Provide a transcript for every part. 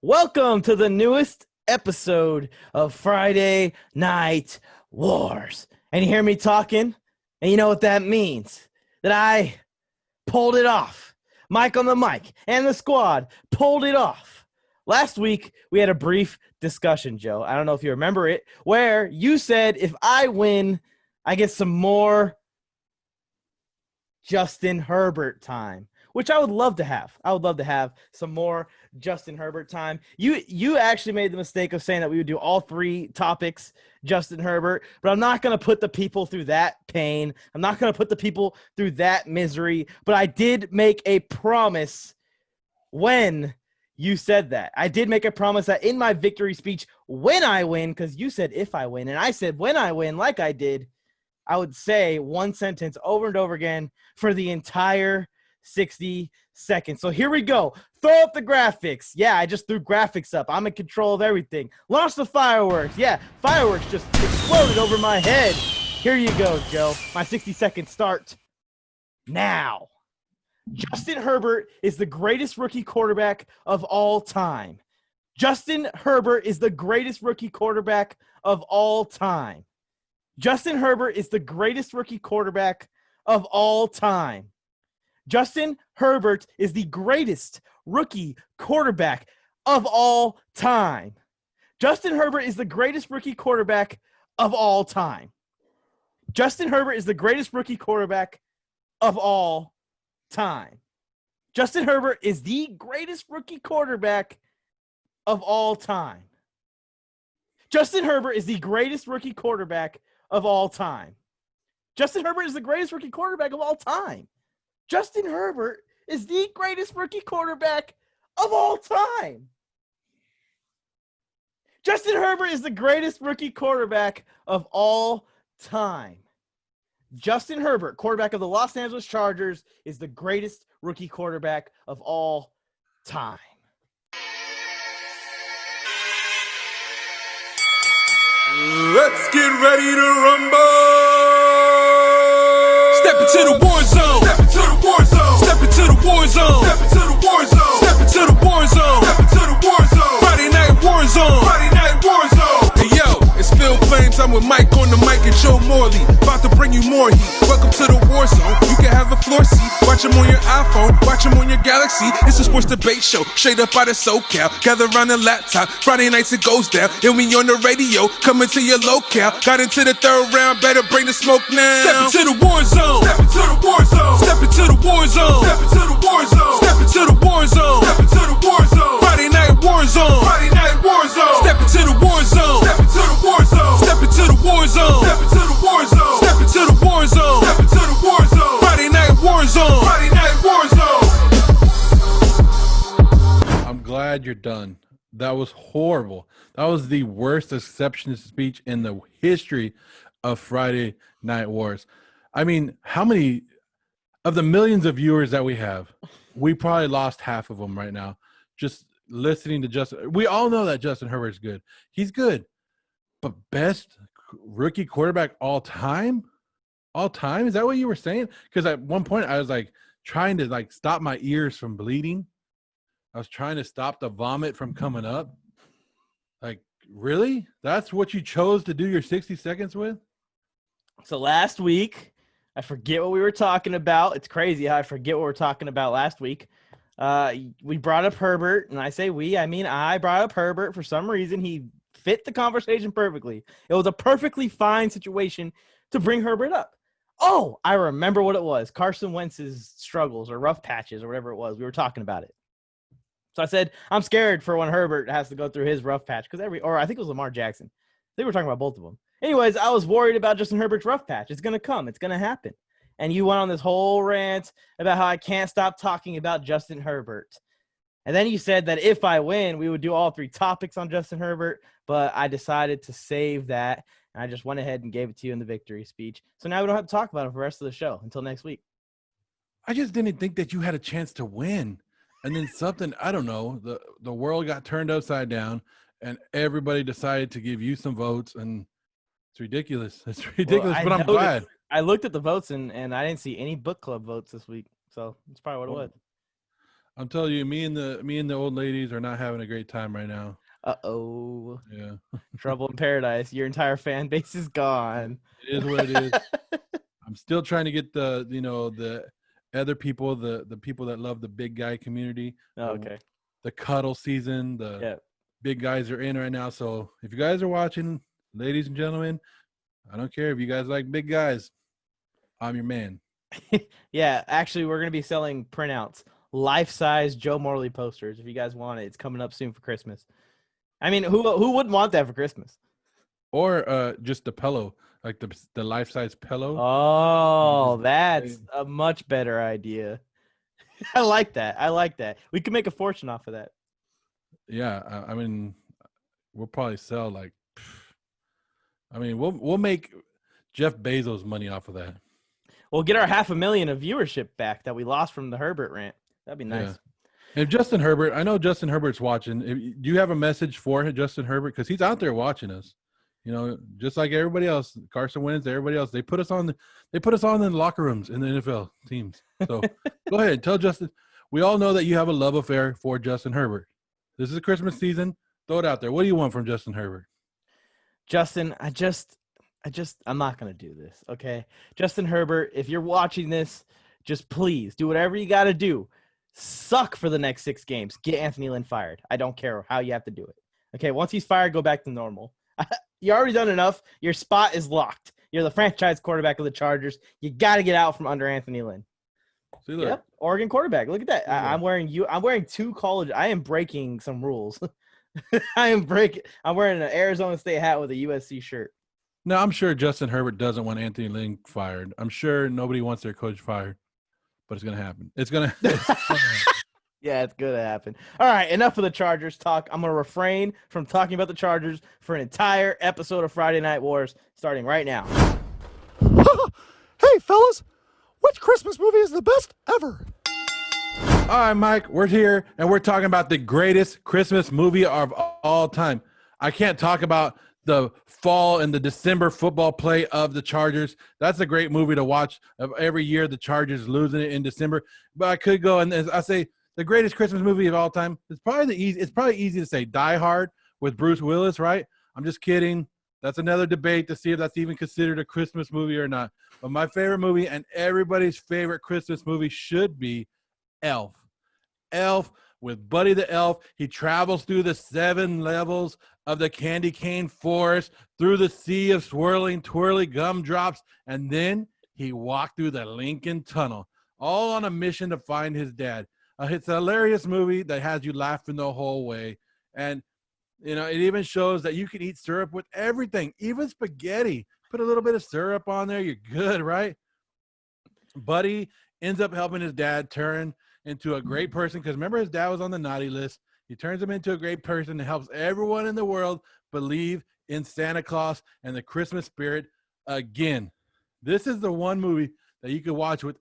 Welcome to the newest episode of Friday Night Wars. And you hear me talking, and you know what that means. That I pulled it off. Mike on the mic and the squad pulled it off. Last week, we had a brief discussion, Joe. I don't know if you remember it, where you said if I win, I get some more Justin Herbert time, which I would love to have. I would love to have some more Justin Herbert time. You actually made the mistake of saying that we would do all three topics, Justin Herbert, but I'm not going to put the people through that pain. I'm not going to put the people through that misery, but I did make a promise when you said that. I did make a promise that in my victory speech, when I win, because you said if I win, and I said when I win, like I did, I would say one sentence over and over again for the entire 60 seconds. So here we go. Throw up the graphics. Yeah, I just threw graphics up. I'm in control of everything. Launch the fireworks. Yeah, fireworks just exploded over my head. Here you go, Joe. My 60-second start now. Justin Herbert is the greatest rookie quarterback of all time. Justin Herbert is the greatest rookie quarterback of all time. Justin Herbert is the greatest rookie quarterback of all time. Justin Herbert is the greatest rookie quarterback of all time. Justin Herbert is the greatest rookie quarterback of all time. Justin Herbert is the greatest rookie quarterback of all time. Justin Herbert is the greatest rookie quarterback of all time. Justin Herbert is the greatest rookie quarterback of all time. Justin Herbert is the greatest rookie quarterback of all time. Justin Herbert is the greatest rookie quarterback of all time. Justin Herbert is the greatest rookie quarterback of all time. Justin Herbert, quarterback of the Los Angeles Chargers, is the greatest rookie quarterback of all time. Let's get ready to rumble! Step into the war zone! Step into the war zone! Step into the war zone! Step into the war zone! Step into the war zone! Step into the war zone! Friday night war zone! Friday night war zone! Hey yo, it's Phil Flames. I'm with Mike on the Mic and Joe Morley. About to bring you more heat. Welcome to the war zone. You can have a floor seat. Watch them on your iPhone. Watch them on your Galaxy. It's a sports debate show. Straight up out of SoCal. Gather around the laptop. Friday nights it goes down. And we on the radio. Coming to your locale. Got into the third round. Better bring the smoke now. Step into the war zone. Step into the war zone. Step into the war zone. Step into the war zone. Step into the war zone. Step into the war zone. Friday night war zone. Friday night war zone. Step into the war zone. Step into the war zone. Step into the war zone. Step into the war zone. Step into the war zone. Step into the war zone. Friday night war zone. Friday night war zone. I'm glad you're done. That was horrible. That was the worst acceptance speech in the history of Friday Night Wars. I mean, how many of the millions of viewers that we have, we probably lost half of them right now just listening to Justin. We all know that Justin Herbert's good. He's good. But best rookie quarterback all time? All time? Is that what you were saying? Because at one point I was like trying to like stop my ears from bleeding. I was trying to stop the vomit from coming up. Like, really? That's what you chose to do your 60 seconds with? So last week, I forget what we were talking about. It's crazy how I forget what we were talking about last week. We brought up Herbert, and I say we, I mean I brought up Herbert. For some reason, he fit the conversation perfectly. It was a perfectly fine situation to bring Herbert up. Oh, I remember what it was. Carson Wentz's struggles or rough patches or whatever it was. We were talking about it. So I said, I'm scared for when Herbert has to go through his rough patch. Or I think it was Lamar Jackson. They were talking about both of them. Anyways, I was worried about Justin Herbert's rough patch. It's going to come. It's going to happen. And you went on this whole rant about how I can't stop talking about Justin Herbert. And then you said that if I win, we would do all three topics on Justin Herbert. But I decided to save that. And I just went ahead and gave it to you in the victory speech. So now we don't have to talk about it for the rest of the show until next week. I just didn't think that you had a chance to win. And then something, I don't know, the world got turned upside down and everybody decided to give you some votes, and it's ridiculous. It's ridiculous, Well, but I'm glad. I looked at the votes and I didn't see any book club votes this week. So that's probably what it was. I'm telling you, me and the old ladies are not having a great time right now. Uh-oh. Yeah, Trouble in paradise. Your entire fan base is gone. it is what it is. I'm still trying to get the other people, the people that love the big guy community. Oh, okay. The cuddle season, the Yeah. big guys are in right now. So if you guys are watching, ladies and gentlemen, I don't care if you guys like big guys. I'm your man. Yeah, actually, we're going to be selling printouts, life-size Joe Morley posters. If you guys want it, it's coming up soon for Christmas. I mean, who wouldn't want that for Christmas? Or just the pillow, like the life size pillow. Oh, that's a much better idea. I like that. I like that. We could make a fortune off of that. Yeah, I mean, we'll probably sell like. I mean, we'll make Jeff Bezos money off of that. We'll get our 500,000 of viewership back that we lost from the Herbert rant. That'd be nice. Yeah. If Justin Herbert, I know Justin Herbert's watching. Do you have a message for Justin Herbert? Because he's out there watching us. You know, just like everybody else, Carson Wentz, everybody else. They put us on in the locker rooms in the NFL teams. So go ahead, tell Justin. We all know that you have a love affair for Justin Herbert. This is Christmas season. Throw it out there. What do you want from Justin Herbert? Justin, I'm not going to do this, okay? Justin Herbert, if you're watching this, just please do whatever you got to do. Suck for the next 6 games. Get Anthony Lynn fired. I don't care how you have to do it. Okay, once he's fired, go back to normal. You already done enough. Your spot is locked. You're the franchise quarterback of the Chargers. You got to get out from under Anthony Lynn. See, look. Yep, Oregon quarterback. Look at that. I'm wearing 2 college. I am breaking some rules. I'm wearing an Arizona State hat with a USC shirt. No, I'm sure Justin Herbert doesn't want Anthony Lynn fired. I'm sure nobody wants their coach fired, but it's going to happen. It's going to Yeah, it's going to happen. All right, enough of the Chargers talk. I'm going to refrain from talking about the Chargers for an entire episode of Friday Night Wars, starting right now. Hey, fellas, which Christmas movie is the best ever? All right, Mike, we're here, and we're talking about the greatest Christmas movie of all time. I can't talk about the fall and the December football play of the Chargers. That's a great movie to watch of every year, the Chargers losing it in December. But I could go, and I say the greatest Christmas movie of all time. It's probably easy to say Die Hard with Bruce Willis, right? I'm just kidding. That's another debate to see if that's even considered a Christmas movie or not. But my favorite movie and everybody's favorite Christmas movie should be Elf. Elf with Buddy the Elf. He travels through the 7 levels of the candy cane forest, through the sea of swirling, twirly gumdrops, and then he walked through the Lincoln Tunnel, all on a mission to find his dad. It's a hilarious movie that has you laughing the whole way. And, you know, it even shows that you can eat syrup with everything, even spaghetti. Put a little bit of syrup on there, you're good, right? Buddy ends up helping his dad turn into a great person, because remember, his dad was on the naughty list. He turns him into a great person and helps everyone in the world believe in Santa Claus and the Christmas spirit again. This is the one movie that you could watch with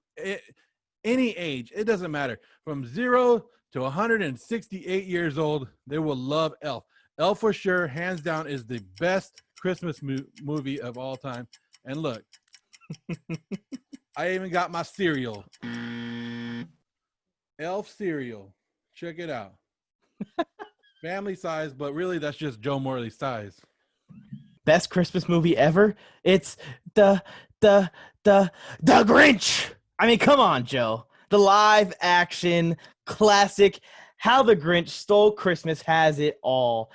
any age. It doesn't matter. From 0 to 168 years old, they will love Elf. Elf for sure, hands down, is the best Christmas movie of all time. And look, I even got my cereal. Elf cereal. Check it out. Family size, but really that's just Joe Morley's size. Best Christmas movie ever? It's the Grinch. I mean, come on, Joe. The live action classic How the Grinch Stole Christmas has it all.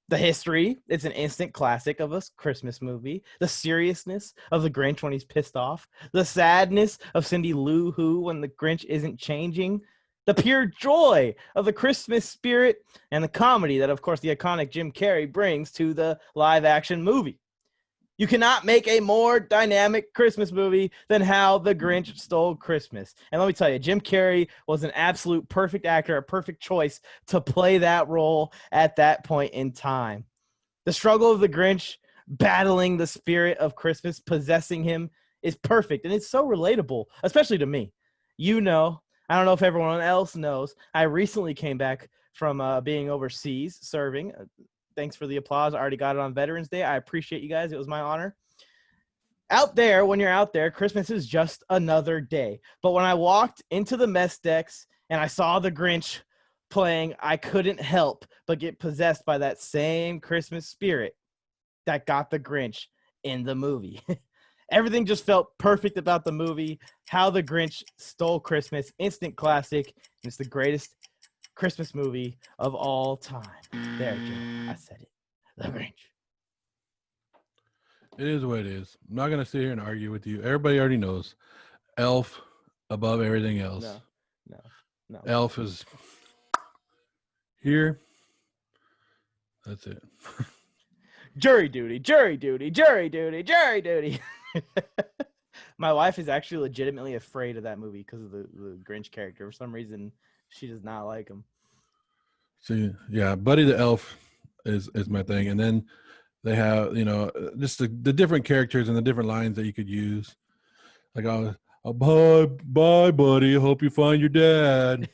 The history, it's an instant classic of a Christmas movie. The seriousness of the Grinch when he's pissed off. The sadness of Cindy Lou Who when the Grinch isn't changing. The pure joy of the Christmas spirit, and the comedy that, of course, the iconic Jim Carrey brings to the live-action movie. You cannot make a more dynamic Christmas movie than How the Grinch Stole Christmas. And let me tell you, Jim Carrey was an absolute perfect actor, a perfect choice to play that role at that point in time. The struggle of the Grinch battling the spirit of Christmas, possessing him, is perfect, and it's so relatable, especially to me. You know, I don't know if everyone else knows, I recently came back from being overseas serving. Thanks for the applause. I already got it on Veterans Day. I appreciate you guys. It was my honor. Out there, when you're out there, Christmas is just another day. But when I walked into the mess decks and I saw the Grinch playing, I couldn't help but get possessed by that same Christmas spirit that got the Grinch in the movie. Everything just felt perfect about the movie. How the Grinch Stole Christmas, instant classic. It's the greatest Christmas movie of all time. There, Joe. I said it. The Grinch. It is what it is. I'm not going to sit here and argue with you. Everybody already knows. Elf above everything else. No. Elf is here. That's it. Jury duty. My wife is actually legitimately afraid of that movie because of the Grinch character. For some reason, she does not like him. See, yeah, Buddy the Elf is my thing. And then they have, just the different characters and the different lines that you could use. Like, bye, buddy. Hope you find your dad.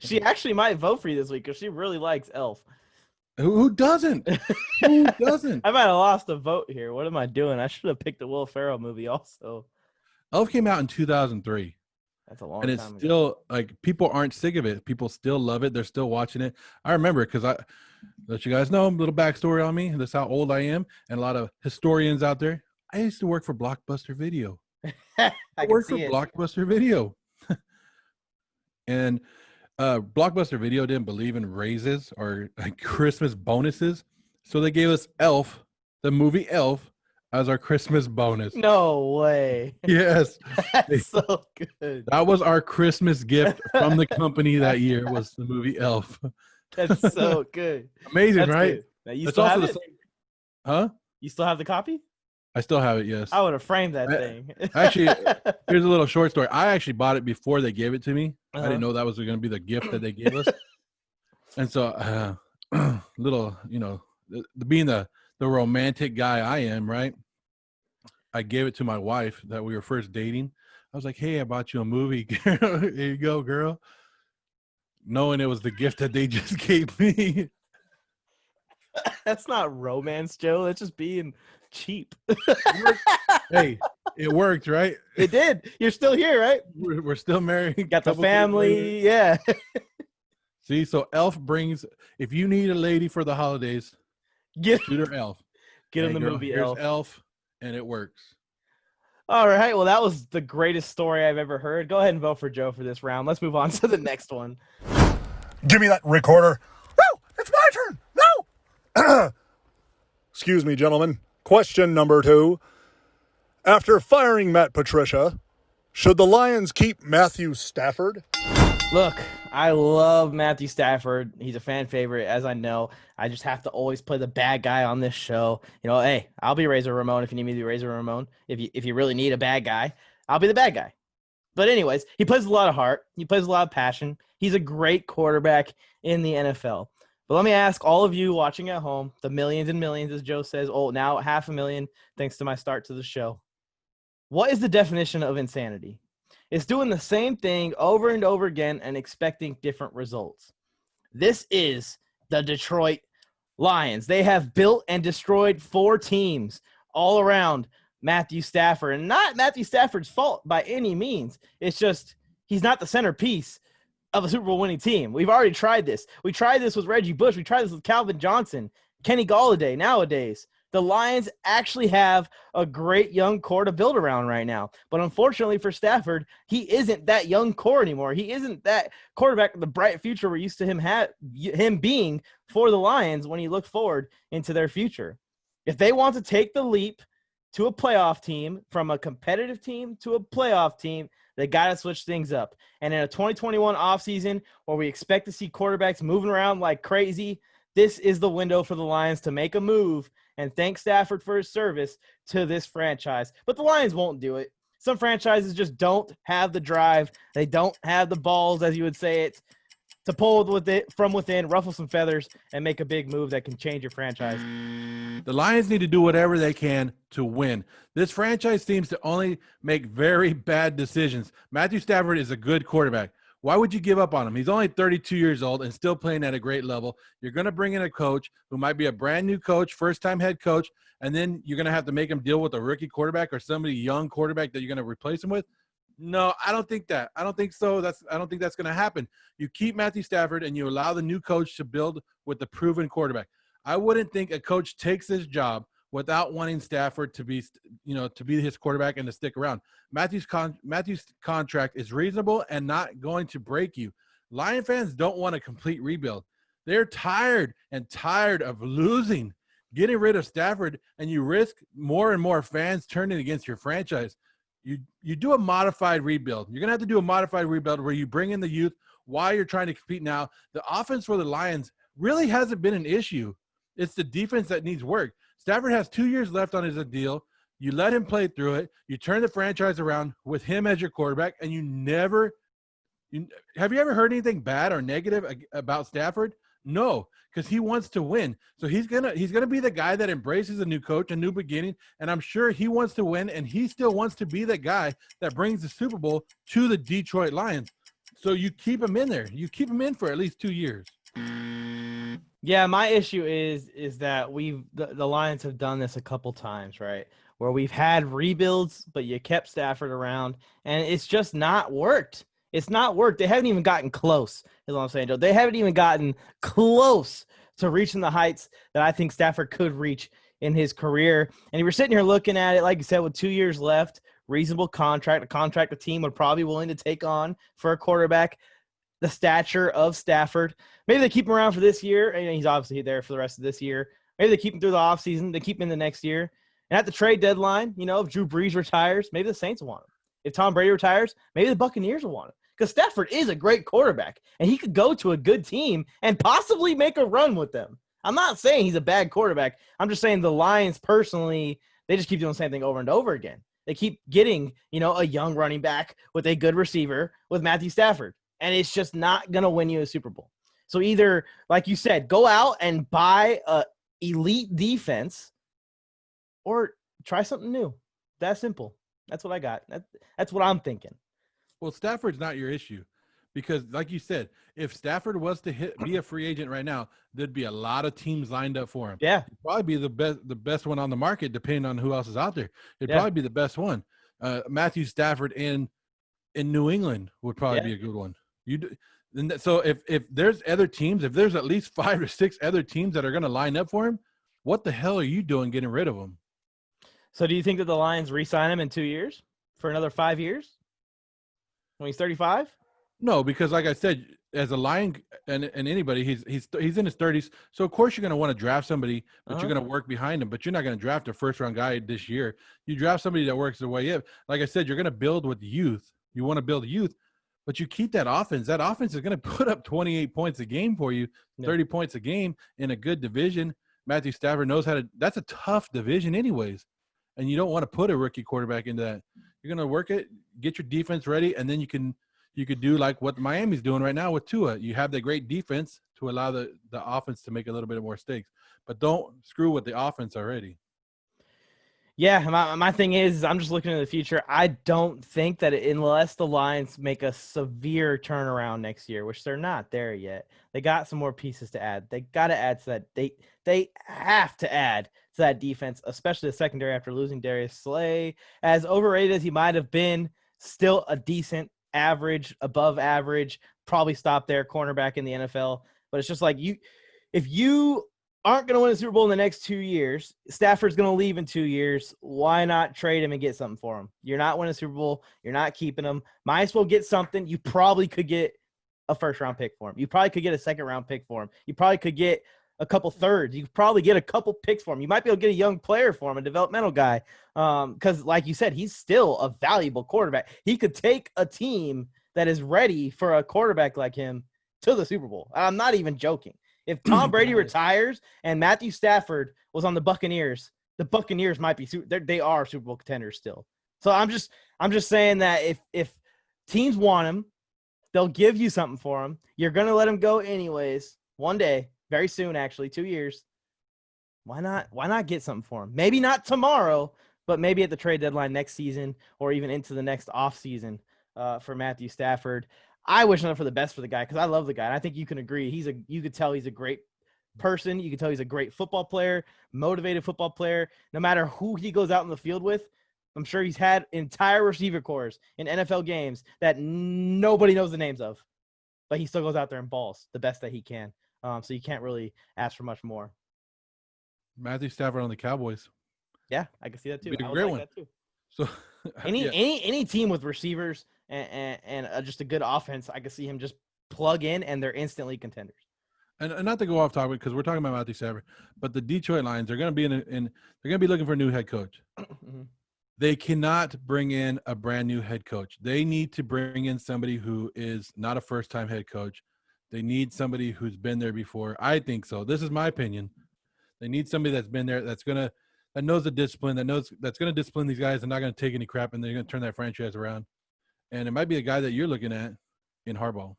She actually might vote for you this week because she really likes Elf. Who doesn't? Who doesn't? I might have lost a vote here. What am I doing? I should have picked the Will Ferrell movie also. Elf came out in 2003. That's a long and it's time ago. still like people aren't sick of it. People still love it. They're still watching it. I remember because I let you guys know a little backstory on me. That's how old I am. And a lot of historians out there. I used to work for Blockbuster Video. I worked for Blockbuster Video. And Blockbuster Video didn't believe in raises or Christmas bonuses. So they gave us Elf, the movie Elf, as our Christmas bonus. No way. Yes. That's so good. That was our Christmas gift from the company that year was the movie Elf. That's so good. Amazing, That's right? Good. Now, you It's still also have the it? same. Huh? You still have the copy? I still have it, yes. I would have framed that thing. Actually, here's a little short story. I actually bought it before they gave it to me. Uh-huh. I didn't know that was going to be the gift that they gave us. And so, little, being the romantic guy I am, right? I gave it to my wife that we were first dating. I was like, hey, I bought you a movie. Here you go, girl. Knowing it was the gift that they just gave me. That's not romance, Joe. That's just being cheap. Hey, it worked, right? It did. You're still here, right? We're still married. Got the family. Yeah. See, so Elf brings, if you need a lady for the holidays, Get shoot her Elf. in the girl, movie here's Elf. Elf, and it works. All right. Well, that was the greatest story I've ever heard. Go ahead and vote for Joe for this round. Let's move on to the next one. Give me that recorder. No, it's my turn. No. Excuse me, gentlemen. Question number 2. After firing Matt Patricia, should the Lions keep Mathew Stafford? Look, I love Mathew Stafford. He's a fan favorite, as I know. I just have to always play the bad guy on this show. Hey, I'll be Razor Ramon if you need me to be Razor Ramon. If you really need a bad guy, I'll be the bad guy. But anyways, he plays a lot of heart. He plays a lot of passion. He's a great quarterback in the NFL. But let me ask all of you watching at home, the millions and millions, as Joe says, now 500,000, thanks to my start to the show. What is the definition of insanity? It's doing the same thing over and over again and expecting different results. This is the Detroit Lions. They have built and destroyed 4 teams all around Mathew Stafford. And not Mathew Stafford's fault by any means. It's just he's not the centerpiece of a Super Bowl winning team. We've already tried this. We tried this with Reggie Bush. We tried this with Calvin Johnson, Kenny Golladay. Nowadays, the Lions actually have a great young core to build around right now. But unfortunately for Stafford, he isn't that young core anymore. He isn't that quarterback with the bright future we're used to him being for the Lions when you look forward into their future. If they want to take the leap to a playoff team, from a competitive team to a playoff team, they got to switch things up. And in a 2021 offseason where we expect to see quarterbacks moving around like crazy, this is the window for the Lions to make a move and thank Stafford for his service to this franchise. But the Lions won't do it. Some franchises just don't have the drive. They don't have the balls, as you would say it, to pull with it from within, ruffle some feathers, and make a big move that can change your franchise. The Lions need to do whatever they can to win. This franchise seems to only make very bad decisions. Mathew Stafford is a good quarterback. Why would you give up on him? He's only 32 years old and still playing at a great level. You're going to bring in a coach who might be a brand new coach, first-time head coach, and then you're going to have to make him deal with a rookie quarterback or somebody young quarterback that you're going to replace him with. No, I don't think that. I don't think so. I don't think that's going to happen. You keep Matthew Stafford and you allow the new coach to build with the proven quarterback. I wouldn't think a coach takes this job without wanting Stafford to be, to be his quarterback and to stick around. Matthew's contract is reasonable and not going to break you. Lion fans don't want a complete rebuild. They're tired of losing, getting rid of Stafford, and you risk more and more fans turning against your franchise. You do a modified rebuild. You're going to have to do a modified rebuild where you bring in the youth while you're trying to compete now. The offense for the Lions really hasn't been an issue. It's the defense that needs work. Stafford has 2 years left on his deal. You let him play through it. You turn the franchise around with him as your quarterback, and have you ever heard anything bad or negative about Stafford? No, because he wants to win. So he's gonna be the guy that embraces a new coach, a new beginning, and I'm sure he wants to win, and he still wants to be the guy that brings the Super Bowl to the Detroit Lions. So you keep him in there. You keep him in for at least 2 years. Yeah, my issue is that the Lions have done this a couple times, right? Where we've had rebuilds, but you kept Stafford around, and it's just not worked. It's not worked. They haven't even gotten close, is what I'm saying, Joe. They haven't even gotten close to reaching the heights that I think Stafford could reach in his career. And if you're sitting here looking at it, like you said, with 2 years left, reasonable contract, a contract the team would probably be willing to take on for a quarterback the stature of Stafford. Maybe they keep him around for this year, and he's obviously there for the rest of this year. Maybe they keep him through the offseason. They keep him in the next year. And at the trade deadline, if Drew Brees retires, maybe the Saints will want him. If Tom Brady retires, maybe the Buccaneers will want him. Because Stafford is a great quarterback, and he could go to a good team and possibly make a run with them. I'm not saying he's a bad quarterback. I'm just saying the Lions personally, they just keep doing the same thing over and over again. They keep getting, a young running back with a good receiver with Mathew Stafford, and it's just not going to win you a Super Bowl. So either, like you said, go out and buy a elite defense or try something new. That simple. That's what I got. That's what I'm thinking. Well, Stafford's not your issue because, like you said, if Stafford was to be a free agent right now, there'd be a lot of teams lined up for him. Yeah. He'd probably be the best one on the market, depending on who else is out there. It'd probably be the best one. Mathew Stafford in New England would probably be a good one. So if there's other teams, if there's at least 5 or 6 other teams that are going to line up for him, what the hell are you doing getting rid of him? So do you think that the Lions re-sign him in 2 years for another 5 years? When he's 35? No, because like I said, as a Lion and anybody, he's in his 30s. So of course you're going to want to draft somebody, but you're going to work behind him. But you're not going to draft a first-round guy this year. You draft somebody that works their way up. Like I said, you're going to build with youth. You want to build youth, but you keep that offense. That offense is going to put up 28 points a game for you, 30 points a game in a good division. Mathew Stafford knows how to – that's a tough division anyways. And you don't want to put a rookie quarterback into that. You're going to work it, get your defense ready, and then you could do like what Miami's doing right now with Tua. You have the great defense to allow the offense to make a little bit more mistakes. But don't screw with the offense already. Yeah, my thing is I'm just looking at the future. I don't think that unless the Lions make a severe turnaround next year, which they're not there yet, they got some more pieces to add. They got to add to that. They have to add to that defense, especially the secondary after losing Darius Slay. As overrated as he might have been, still a decent average, above average, probably stop there, cornerback in the NFL. But it's just like if you aren't going to win a Super Bowl in the next 2 years, Stafford's going to leave in 2 years, why not trade him and get something for him? You're not winning a Super Bowl. You're not keeping him. Might as well get something. You probably could get a first-round pick for him. You probably could get a second-round pick for him. You probably could get a couple thirds. You could probably get a couple picks for him. You might be able to get a young player for him, a developmental guy. Because like you said, he's still a valuable quarterback. He could take a team that is ready for a quarterback like him to the Super Bowl. I'm not even joking. If Tom Brady retires and Mathew Stafford was on the Buccaneers might be they are Super Bowl contenders still. So I'm just saying that if teams want him, they'll give you something for him. You're gonna let him go anyways. One day, very soon, actually, 2 years. Why not get something for him? Maybe not tomorrow, but maybe at the trade deadline next season or even into the next off season for Mathew Stafford. I wish nothing for the best for the guy because I love the guy. And I think you can agree. You could tell he's a great person. You can tell he's a great football player, motivated football player. No matter who he goes out in the field with, I'm sure he's had entire receiver cores in NFL games that nobody knows the names of, but he still goes out there and balls the best that he can. So you can't really ask for much more. Mathew Stafford on the Cowboys. Yeah, I can see that too. Be a I would great like one. that too. So Any team with receivers and just a good offense, I can see him just plug in and they're instantly contenders. And not to go off topic because we're talking about Mathew Stafford, but the Detroit Lions are going to be they're going to be looking for a new head coach. Mm-hmm. They cannot bring in a brand new head coach. They need to bring in somebody who is not a first-time head coach. They need somebody who's been there before. I think so. This is my opinion. They need somebody that's been there, that knows the discipline, that's going to discipline these guys and not going to take any crap, and they're going to turn that franchise around. And it might be a guy that you're looking at in Harbaugh.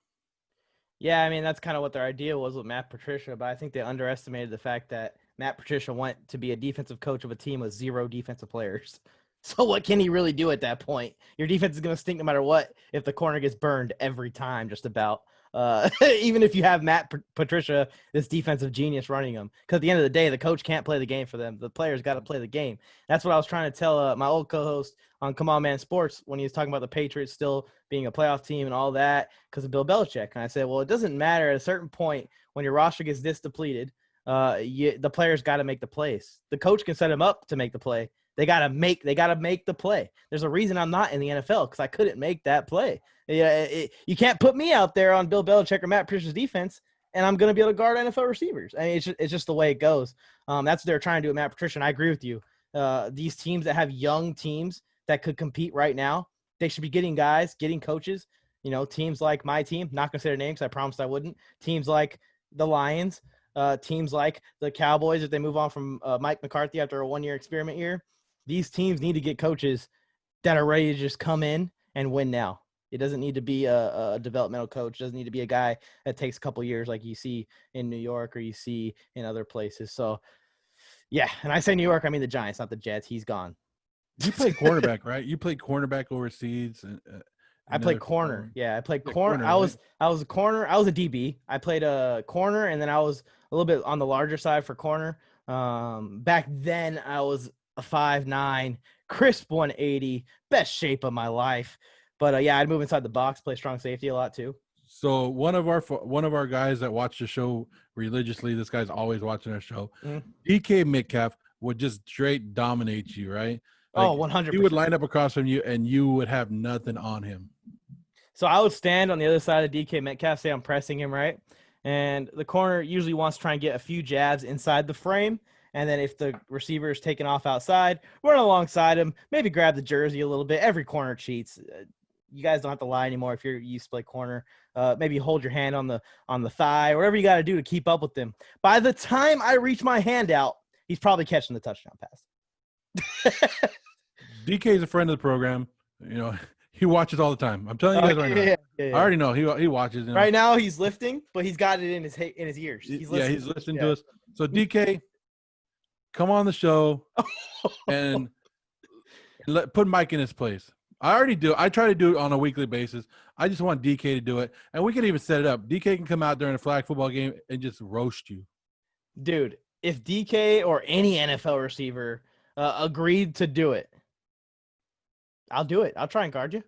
Yeah, I mean, that's kind of what their idea was with Matt Patricia, but I think they underestimated the fact that Matt Patricia went to be a defensive coach of a team with 0 defensive players. So what can he really do at that point? Your defense is going to stink no matter what if the corner gets burned every time, just about. Even if you have Matt Patricia, this defensive genius running them. Because at the end of the day, the coach can't play the game for them. The players got to play the game. That's what I was trying to tell my old co-host on Come On Man Sports when he was talking about the Patriots still being a playoff team and all that because of Bill Belichick. And I said, well, it doesn't matter at a certain point when your roster gets this depleted. The players got to make the plays. The coach can set them up to make the play. They gotta make the play. There's a reason I'm not in the NFL because I couldn't make that play. You can't put me out there on Bill Belichick or Matt Patricia's defense, and I'm gonna be able to guard NFL receivers. I mean, it's just the way it goes. That's what they're trying to do with Matt Patricia, and I agree with you. These teams that have young teams that could compete right now, they should be getting coaches. Teams like my team. Not gonna say their names. I promised I wouldn't. Teams like the Lions. Teams like the Cowboys, if they move on from Mike McCarthy after a 1-year experiment year. These teams need to get coaches that are ready to just come in and win now. It doesn't need to be a developmental coach. It doesn't need to be a guy that takes a couple years like you see in New York or you see in other places. So, yeah, and I say New York, I mean the Giants, not the Jets. He's gone. You played cornerback, right? You played cornerback overseas. I played corner. Yeah, I played corner. I was a corner. I was a DB. I played a corner, and then I was a little bit on the larger side for corner. Back then, I was a 5'9", crisp 180, best shape of my life. But yeah, I'd move inside the box, play strong safety a lot too. So one of our guys that watch the show religiously, this guy's always watching our show. DK Metcalf would just straight dominate you, right? Like, 100%. He would line up across from you, and you would have nothing on him. So I would stand on the other side of DK Metcalf, say I'm pressing him, right? And the corner usually wants to try and get a few jabs inside the frame. And then if the receiver is taking off outside, run alongside him, maybe grab the jersey a little bit. Every corner cheats. You guys don't have to lie anymore if you're used to play corner. Maybe hold your hand on the thigh, whatever you got to do to keep up with them. By the time I reach my hand out, he's probably catching the touchdown pass. DK is a friend of the program. He watches all the time. I'm telling you guys right now. Yeah. I already know he watches. Right now he's lifting, but he's got it in his ears. He's listening to us. So DK, come on the show and put Mike in his place. I already do. I try to do it on a weekly basis. I just want DK to do it. And we can even set it up. DK can come out during a flag football game and just roast you. Dude, if DK or any NFL receiver agreed to do it, I'll do it. I'll try and guard you.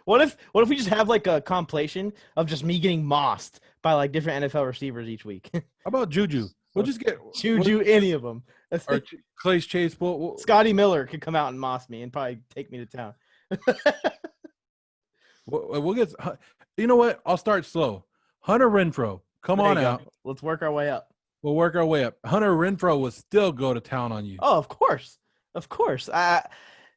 What if we just have like a compilation of just me getting mossed by like different NFL receivers each week? How about Juju? We'll just get Juju, any of them. Or Clay Chase. Scotty Miller could come out and moss me and probably take me to town. We'll get. You know what? I'll start slow. Hunter Renfrow, come on out. Let's work our way up. We'll work our way up. Hunter Renfrow will still go to town on you. Oh, of course.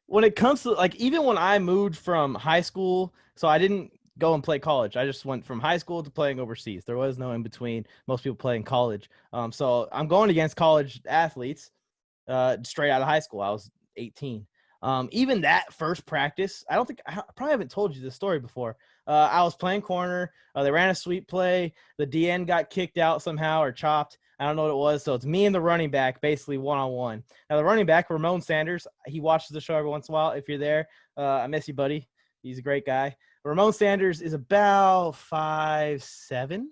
When it comes to like, even when I moved from high school, so I didn't go and play college. I just went from high school to playing overseas. There was no in between. Most people play in college. So I'm going against college athletes straight out of high school. I was 18. Even that first practice, I probably haven't told you this story before. I was playing corner. They ran a sweep play. The DN got kicked out somehow or chopped. I don't know what it was. So it's me and the running back, basically one-on-one. Now, the running back, Ramon Sanders, he watches the show every once in a while. If you're there, I miss you, buddy. He's a great guy. Ramon Sanders is about 5'7",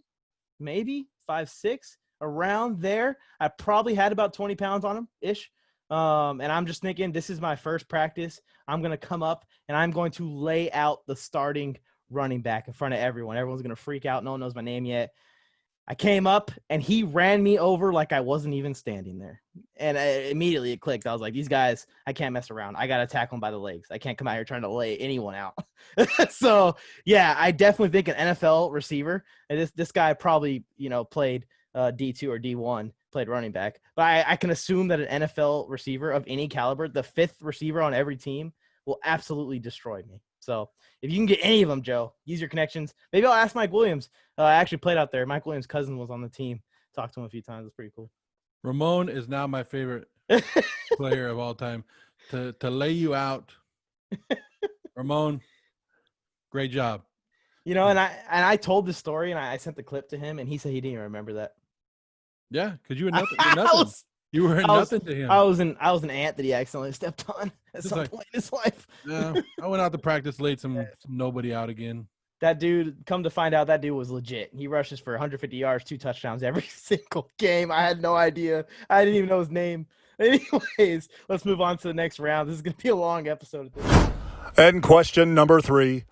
maybe 5'6", around there. I probably had about 20 pounds on him-ish. And I'm just thinking, this is my first practice. I'm going to come up and I'm going to lay out the starting running back in front of everyone. Everyone's going to freak out. No one knows my name yet. I came up and he ran me over like I wasn't even standing there. And immediately it clicked. I was like, these guys, I can't mess around. I got to tackle them by the legs. I can't come out here trying to lay anyone out. So, yeah, I definitely think an NFL receiver, and this guy probably, played D2 or D1, played running back. But I can assume that an NFL receiver of any caliber, the fifth receiver on every team, will absolutely destroy me. So if you can get any of them, Joe, use your connections. Maybe I'll ask Mike Williams. I actually played out there. Mike Williams' cousin was on the team. Talked to him a few times. It's pretty cool. Ramon is now my favorite player of all time. To lay you out, Ramon, great job. And I told this story and I sent the clip to him and he said he didn't even remember that. Yeah, because you were nothing. You were nothing to him. I was an ant that he accidentally stepped on at some point in his life. Yeah, I went out to practice, laid some nobody out again. That dude, come to find out, that dude was legit. He rushes for 150 yards, 2 touchdowns every single game. I had no idea. I didn't even know his name. Anyways, let's move on to the next round. This is going to be a long episode. And question number 3.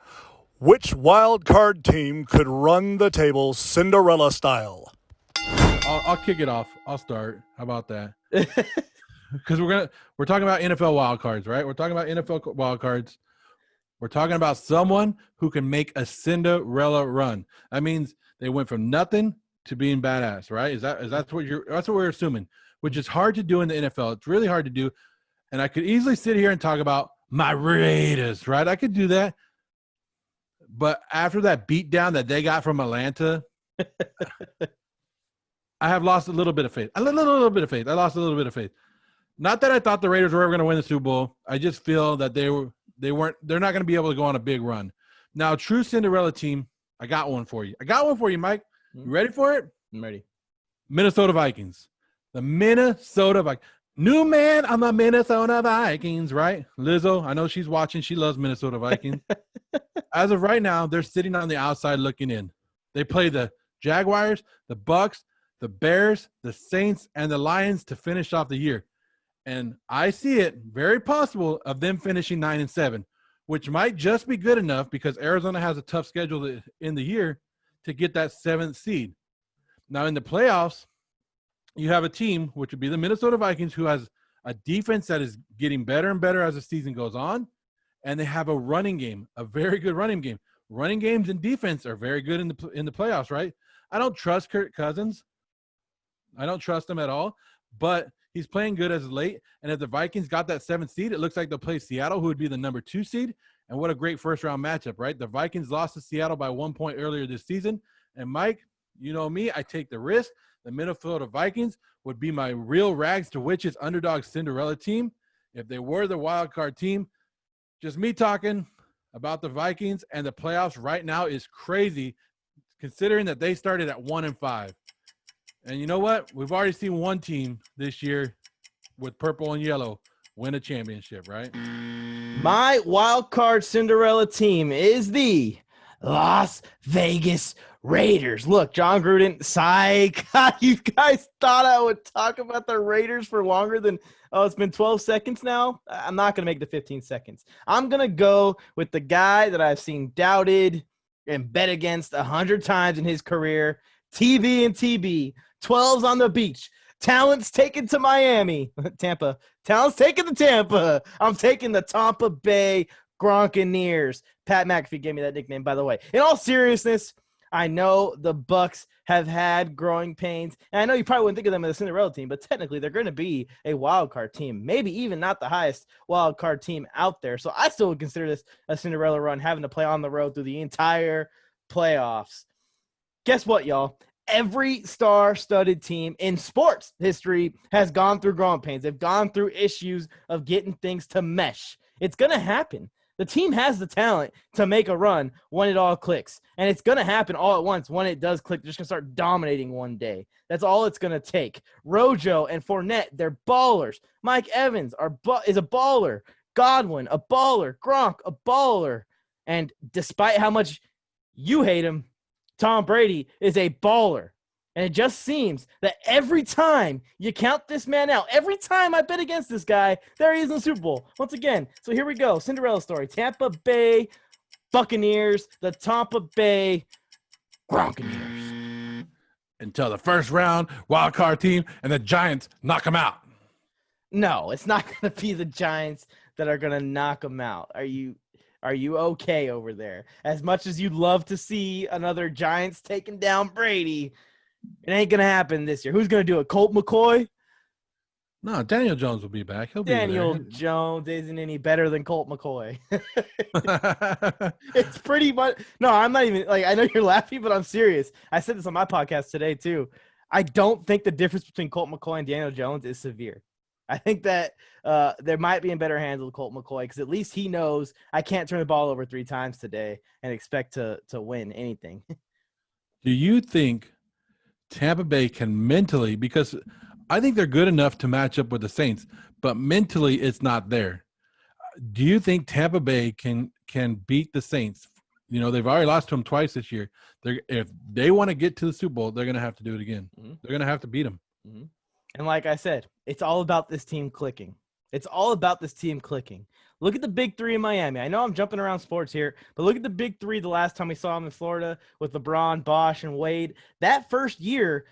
Which wild card team could run the table Cinderella style? I'll kick it off. I'll start. How about that? Because we're talking about NFL wild cards, right? We're talking about NFL wild cards. We're talking about someone who can make a Cinderella run. That means they went from nothing to being badass, right? That's what we're assuming, which is hard to do in the NFL. It's really hard to do. And I could easily sit here and talk about my Raiders, right? I could do that. But after that beatdown that they got from Atlanta, I have lost a little bit of faith. I lost a little bit of faith. Not that I thought the Raiders were ever going to win the Super Bowl. I just feel that they're not going to be able to go on a big run. Now, true Cinderella team, I got one for you. Mike. You ready for it? I'm ready. Minnesota Vikings. The Minnesota Vikings. New man on the Minnesota Vikings, right? Lizzo, I know she's watching. She loves Minnesota Vikings. As of right now, they're sitting on the outside looking in. They play the Jaguars, the Bucks, the Bears, the Saints, and the Lions to finish off the year. And I see it very possible of them finishing 9-7, which might just be good enough because Arizona has a tough schedule in the year to get that 7th seed. Now in the playoffs, you have a team, which would be the Minnesota Vikings, who has a defense that is getting better and better as the season goes on. And they have a running game, a very good running game. Running games and defense are very good in the playoffs, right? I don't trust Kirk Cousins. I don't trust him at all. But he's playing good as of late. And if the Vikings got that 7th seed, it looks like they'll play Seattle, who would be the number 2 seed. And what a great first-round matchup, right? The Vikings lost to Seattle by 1 point earlier this season. And, Mike, you know me, I take the risk. The Minnesota Vikings would be my real rags to witches underdog Cinderella team. If they were the wild card team, just me talking about the Vikings and the playoffs right now is crazy, considering that they started at 1-5. And you know what? We've already seen one team this year with purple and yellow win a championship, right? My wild card Cinderella team is the Las Vegas Raiders. Look, John Gruden, psych. You guys thought I would talk about the Raiders for longer than, it's been 12 seconds now. I'm not going to make the 15 seconds. I'm going to go with the guy that I've seen doubted and bet against 100 times in his career. TV and TB, 12s on the beach. Talent's taken to Miami. Tampa. Talent's taken to Tampa. I'm taking the Tampa Bay Gronkaneers. Pat McAfee gave me that nickname, by the way. In all seriousness, I know the Bucks have had growing pains, and I know you probably wouldn't think of them as a Cinderella team, but technically they're going to be a wild card team, maybe even not the highest wild card team out there. So I still would consider this a Cinderella run, having to play on the road through the entire playoffs. Guess what, y'all? Every star-studded team in sports history has gone through growing pains. They've gone through issues of getting things to mesh. It's going to happen. The team has the talent to make a run when it all clicks. And it's going to happen all at once. When it does click, they're just going to start dominating one day. That's all it's going to take. Rojo and Fournette, they're ballers. Mike Evans is a baller. Godwin, a baller. Gronk, a baller. And despite how much you hate him, Tom Brady is a baller. And it just seems that every time you count this man out, every time I bet against this guy, there he is in the Super Bowl. Once again, so here we go. Cinderella story. Tampa Bay Buccaneers, the Tampa Bay Buccaneers. Until the first round, wild card team, and the Giants knock them out. No, it's not going to be the Giants that are going to knock them out. Are you okay over there? As much as you'd love to see another Giants taking down Brady, it ain't going to happen this year. Who's going to do it? Colt McCoy? No, Daniel Jones will be back. He'll be Daniel there. Jones isn't any better than Colt McCoy. It's pretty much – no, I'm not even – like, I know you're laughing, but I'm serious. I said this on my podcast today too. I don't think the difference between Colt McCoy and Daniel Jones is severe. I think that there might be in better hands with Colt McCoy because at least he knows I can't turn the ball over 3 times today and expect to win anything. Do you think Tampa Bay can mentally, because I think they're good enough to match up with the Saints, but mentally it's not there. Do you think Tampa Bay can beat the Saints? You know, they've already lost to them twice this year. If they want to get to the Super Bowl, they're going to have to do it again. Mm-hmm. They're going to have to beat them. Mm-hmm. And like I said, it's all about this team clicking. It's all about this team clicking. Look at the big 3 in Miami. I know I'm jumping around sports here, but look at the big 3 the last time we saw them in Florida with LeBron, Bosh, and Wade. That first year,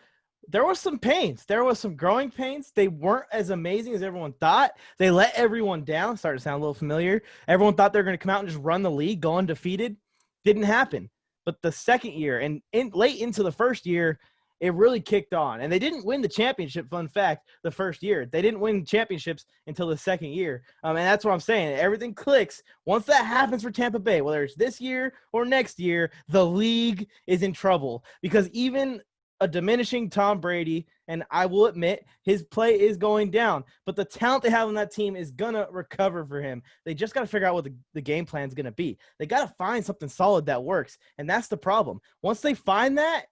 there was some pains. There was some growing pains. They weren't as amazing as everyone thought. They let everyone down. Started to sound a little familiar. Everyone thought they were going to come out and just run the league, go undefeated. Didn't happen. But the second year and late into the first year, it really kicked on. And they didn't win the championship, fun fact, the first year. They didn't win championships until the second year. And that's what I'm saying. Everything clicks. Once that happens for Tampa Bay, whether it's this year or next year, the league is in trouble. Because even a diminishing Tom Brady, and I will admit, his play is going down. But the talent they have on that team is going to recover for him. They just got to figure out what the game plan is going to be. They got to find something solid that works. And that's the problem. Once they find that,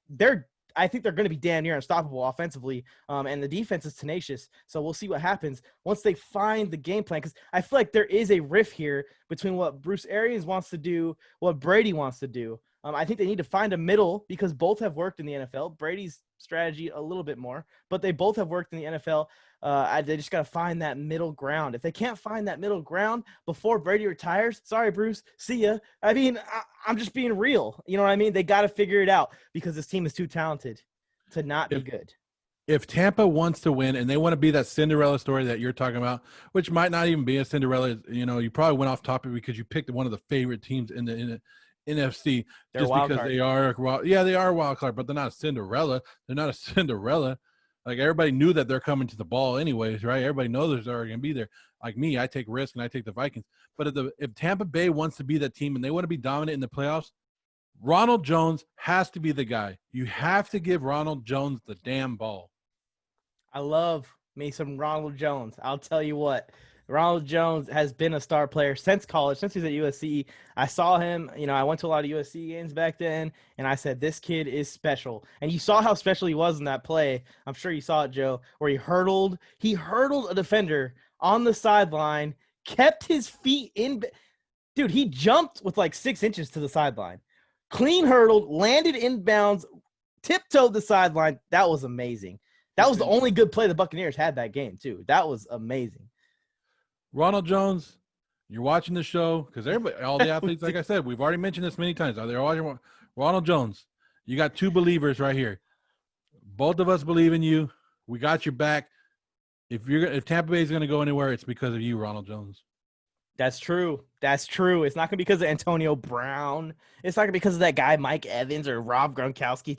I think they're going to be damn near unstoppable offensively, and the defense is tenacious. So we'll see what happens once they find the game plan, because I feel like there is a rift here between what Bruce Arians wants to do, what Brady wants to do. I think they need to find a middle because both have worked in the NFL. Brady's strategy a little bit more, but they both have worked in the NFL. They just got to find that middle ground. If they can't find that middle ground before Brady retires, sorry, Bruce, see ya. I mean, I'm just being real. You know what I mean? They got to figure it out because this team is too talented to not be good. If Tampa wants to win and they want to be that Cinderella story that you're talking about, which might not even be a Cinderella, you know, you probably went off topic because you picked one of the favorite teams in the NFC they're just because they are a wild card, but they're not a Cinderella. They're not a Cinderella. Like, everybody knew that they're coming to the ball anyways, right? Everybody knows they're going to be there. Like me, I take risk and I take the Vikings. But if Tampa Bay wants to be that team and they want to be dominant in the playoffs, Ronald Jones has to be the guy. You have to give Ronald Jones the damn ball. I love me some Ronald Jones. I'll tell you what. Ronald Jones has been a star player since college, since he's at USC. I saw him, you know, I went to a lot of USC games back then, and I said, this kid is special. And you saw how special he was in that play. I'm sure you saw it, Joe, where he hurdled a defender on the sideline, kept his feet in. Dude, he jumped with like 6 inches to the sideline. Clean hurdled, landed inbounds, tiptoed the sideline. That was amazing. That was the only good play the Buccaneers had that game, too. That was amazing. Ronald Jones, you're watching the show because everybody, all the athletes, like I said, we've already mentioned this many times. They're all Ronald Jones. You got 2 believers right here. Both of us believe in you. We got your back. If Tampa Bay is going to go anywhere, it's because of you, Ronald Jones. That's true. That's true. It's not going to be because of Antonio Brown. It's not going to be because of that guy Mike Evans or Rob Gronkowski,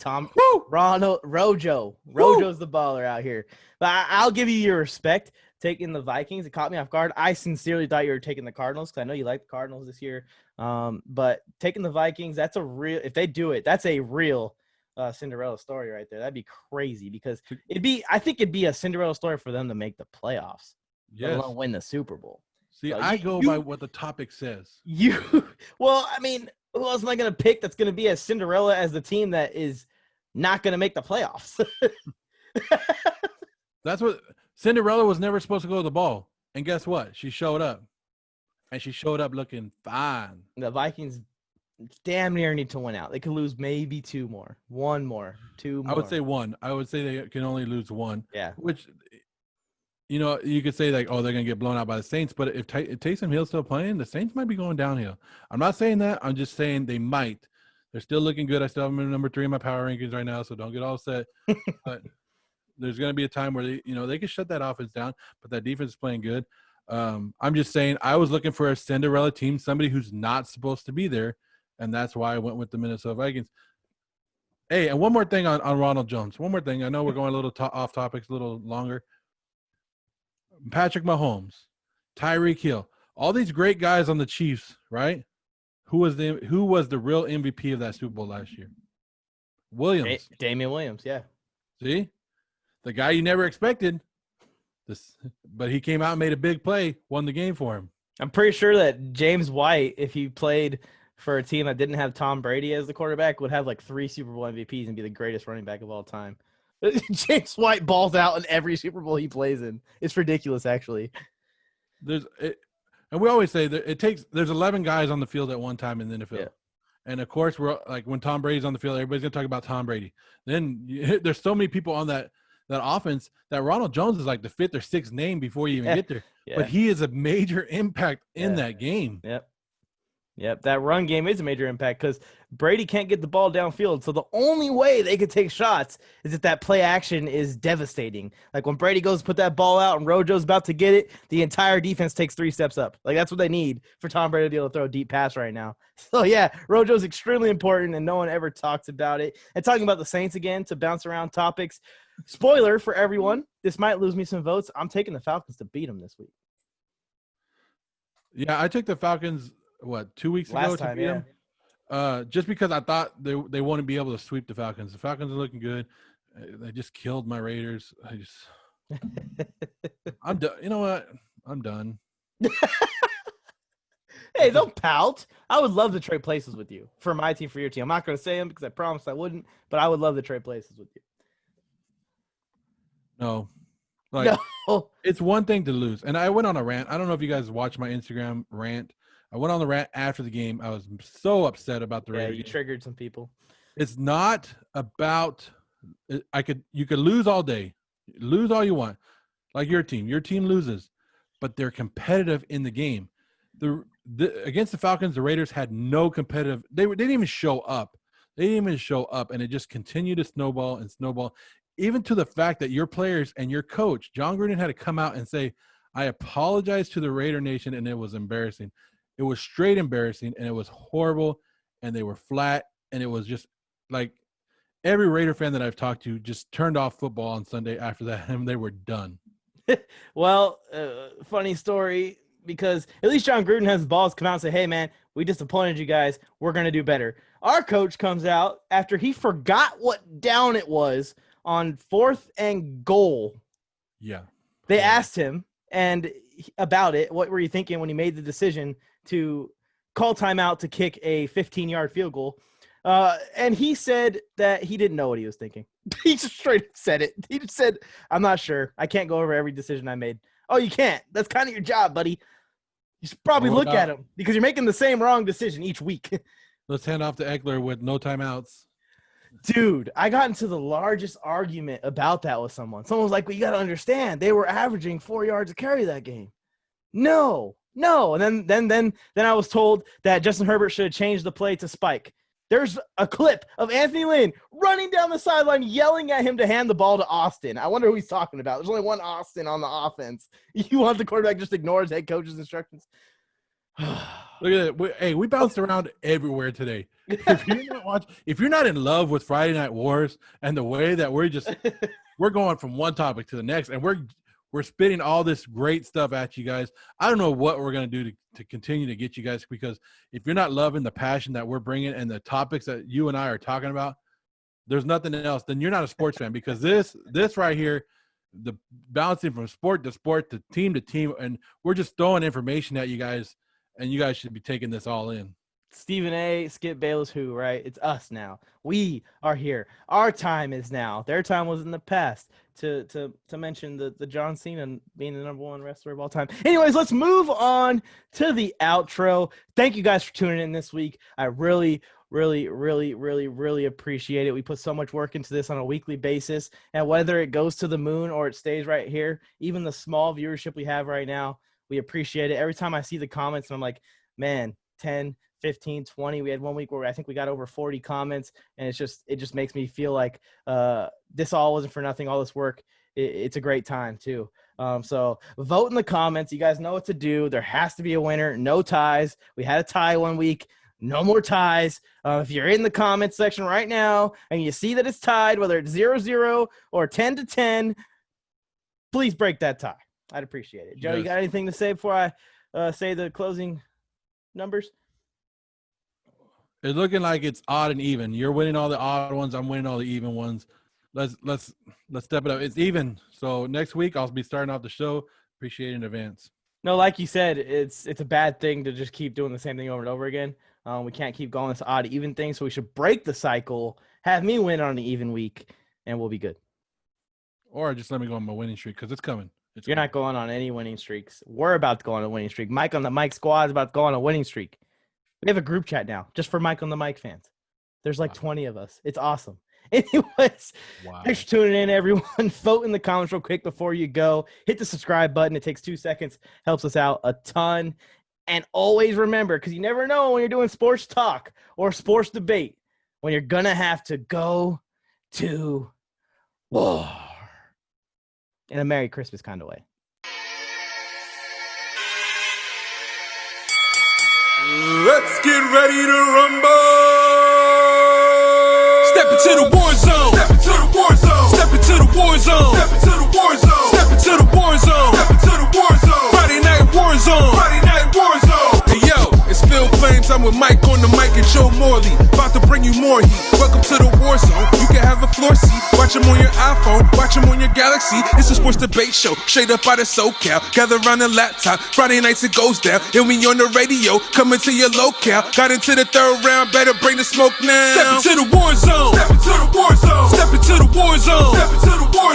Rojo. Rojo's the baller out here. But I'll give you your respect taking the Vikings. It caught me off guard. I sincerely thought you were taking the Cardinals because I know you like the Cardinals this year. But taking the Vikings, that's a real – if they do it, that's a real Cinderella story right there. That'd be crazy because I think it'd be a Cinderella story for them to make the playoffs. Yes. Let alone win the Super Bowl. See, I go by what the topic says. Well, I mean, who else am I going to pick that's going to be as Cinderella as the team that is not going to make the playoffs? That's what Cinderella was never supposed to go to the ball. And guess what? She showed up. And she showed up looking fine. The Vikings damn near need to win out. They could lose maybe two more, one more, two more. I would say one. I would say they can only lose one. Yeah. Which, you could say like, oh, they're gonna get blown out by the Saints. But if Taysom Hill's still playing, the Saints might be going downhill. I'm not saying that. I'm just saying they might. They're still looking good. I still have them in number 3 in my power rankings right now, so don't get all upset. But there's going to be a time where they can shut that offense down, but that defense is playing good. I'm just saying I was looking for a Cinderella team, somebody who's not supposed to be there, and that's why I went with the Minnesota Vikings. Hey, and one more thing on Ronald Jones. One more thing. I know we're going a little off topics, a little longer. Patrick Mahomes, Tyreek Hill, all these great guys on the Chiefs, right? Who was the real MVP of that Super Bowl last year? Williams. Damian Williams, yeah. See? The guy you never expected. But he came out and made a big play, won the game for him. I'm pretty sure that James White, if he played for a team that didn't have Tom Brady as the quarterback, would have like 3 Super Bowl MVPs and be the greatest running back of all time. James White balls out in every Super Bowl he plays in. It's ridiculous, actually. And we always say that there's 11 guys on the field at one time in the NFL. Yeah. And of course, we're like, when Tom Brady's on the field, everybody's going to talk about Tom Brady. Then there's so many people on that offense that Ronald Jones is like the 5th or 6th name before you even get there. Yeah. But he is a major impact in that game. Yep. That run game is a major impact because Brady can't get the ball downfield. So the only way they could take shots is if that play action is devastating. Like when Brady goes to put that ball out and Rojo's about to get it, the entire defense takes 3 steps up. Like that's what they need for Tom Brady to be able to throw a deep pass right now. So yeah, Rojo's extremely important and no one ever talks about it. And talking about the Saints again, to bounce around topics, spoiler for everyone, this might lose me some votes. I'm taking the Falcons to beat them this week. Yeah, I took the Falcons 2 weeks ago to beat them? Just because I thought they wouldn't be able to sweep the Falcons. The Falcons are looking good. They just killed my Raiders. I'm done. You know what? I'm done. Hey, don't pout. I would love to trade places with you for my team, for your team. I'm not going to say them because I promised I wouldn't, but I would love to trade places with you. No. It's one thing to lose. And I went on a rant. I don't know if you guys watched my Instagram rant. I went on the rant after the game. I was so upset about the Raiders. Yeah, you triggered some people. It's not about you could lose all day. Lose all you want. Like your team. Your team loses. But they're competitive in the game. Against the Falcons, the Raiders had no competitive. They didn't even show up. And it just continued to snowball and snowball. Even to the fact that your players and your coach, John Gruden, had to come out and say, I apologize to the Raider Nation, and it was embarrassing. It was straight embarrassing, and it was horrible, and they were flat, and it was just like every Raider fan that I've talked to just turned off football on Sunday after that, and they were done. Well, funny story, because at least John Gruden has the balls to come out and say, hey, man, we disappointed you guys. We're going to do better. Our coach comes out after he forgot what down it was on 4th and goal. Yeah. They asked him about it. What were you thinking when he made the decision to call timeout to kick a 15-yard field goal? And he said that he didn't know what he was thinking. He just straight said it. He just said, I'm not sure. I can't go over every decision I made. Oh, you can't. That's kind of your job, buddy. You should probably look at him because you're making the same wrong decision each week. Let's hand off to Eckler with no timeouts. Dude, I got into the largest argument about that with someone. Someone was like, well, you got to understand, they were averaging 4 yards a carry that game. No. And then I was told that Justin Herbert should have changed the play to spike. There's a clip of Anthony Lynn running down the sideline, yelling at him to hand the ball to Austin. I wonder who he's talking about. There's only one Austin on the offense. You want the quarterback just ignores head coach's instructions? Look at it. Hey, we bounced around everywhere today. If you're not in love with Friday Night Wars and the way that we're going from one topic to the next, and we're spitting all this great stuff at you guys. I don't know what we're going to do to continue to get you guys, because if you're not loving the passion that we're bringing and the topics that you and I are talking about, there's nothing else. Then you're not a sports fan, because this right here, the bouncing from sport to sport to team, and we're just throwing information at you guys, and you guys should be taking this all in. Stephen A, Skip Bayless, who, right? It's us now. We are here. Our time is now. Their time was in the past. To mention the John Cena being the number one wrestler of all time. Anyways, let's move on to the outro. Thank you guys for tuning in this week. I really appreciate it. We put so much work into this on a weekly basis, and whether it goes to the moon or it stays right here, even the small viewership we have right now, we appreciate it. Every time I see the comments, and I'm like, man, 10, 15, 20. We had one week where I think we got over 40 comments, and it just makes me feel like this all wasn't for nothing. All this work, it's a great time too. So vote in the comments. You guys know what to do. There has to be a winner. No ties. We had a tie one week. No more ties. If you're in the comments section right now and you see that it's tied, whether it's 0-0 or 10-10, please break that tie. I'd appreciate it. Joe, Yes. You got anything to say before I say the closing numbers? It's looking like it's odd and even. You're winning all the odd ones. I'm winning all the even ones. Let's step it up. It's even. So next week I'll be starting off the show. Appreciate it in advance. No, like you said, it's a bad thing to just keep doing the same thing over and over again. We can't keep going this odd even thing, so we should break the cycle, have me win on an even week, and we'll be good. Or just let me go on my winning streak because it's coming. You're not going on any winning streaks. We're about to go on a winning streak. Mike on the Mic squad is about to go on a winning streak. We have a group chat now just for Mike on the Mic fans. There's like 20 of us. It's awesome. Anyways, Thanks for tuning in, everyone. Vote in the comments real quick before you go. Hit the subscribe button. It takes 2 seconds. Helps us out a ton. And always remember, because you never know when you're doing sports talk or sports debate, when you're going to have to go to war. In a Merry Christmas kind of way. Let's get ready to rumble. Step into the war zone. Step into the war zone. Step into the war zone. Step into the war zone. Step into the war zone. Step into the war zone. Friday night war zone. Friday night war zone. Hey yo, it's Phil Flames. I'm with Mike on the Mic and Joe Morley. About to bring you more heat. Welcome to the war zone. You can have a floor seat. Watch them on your iPhone. Watch them on your Galaxy. It's a sports debate show. Straight up out of SoCal. Gather around the laptop. Friday nights it goes down. And we on the radio. Coming to your locale. Got into the third round. Better bring the smoke now. Step into the war zone. Step into the war zone. Step into the war zone. Step into the war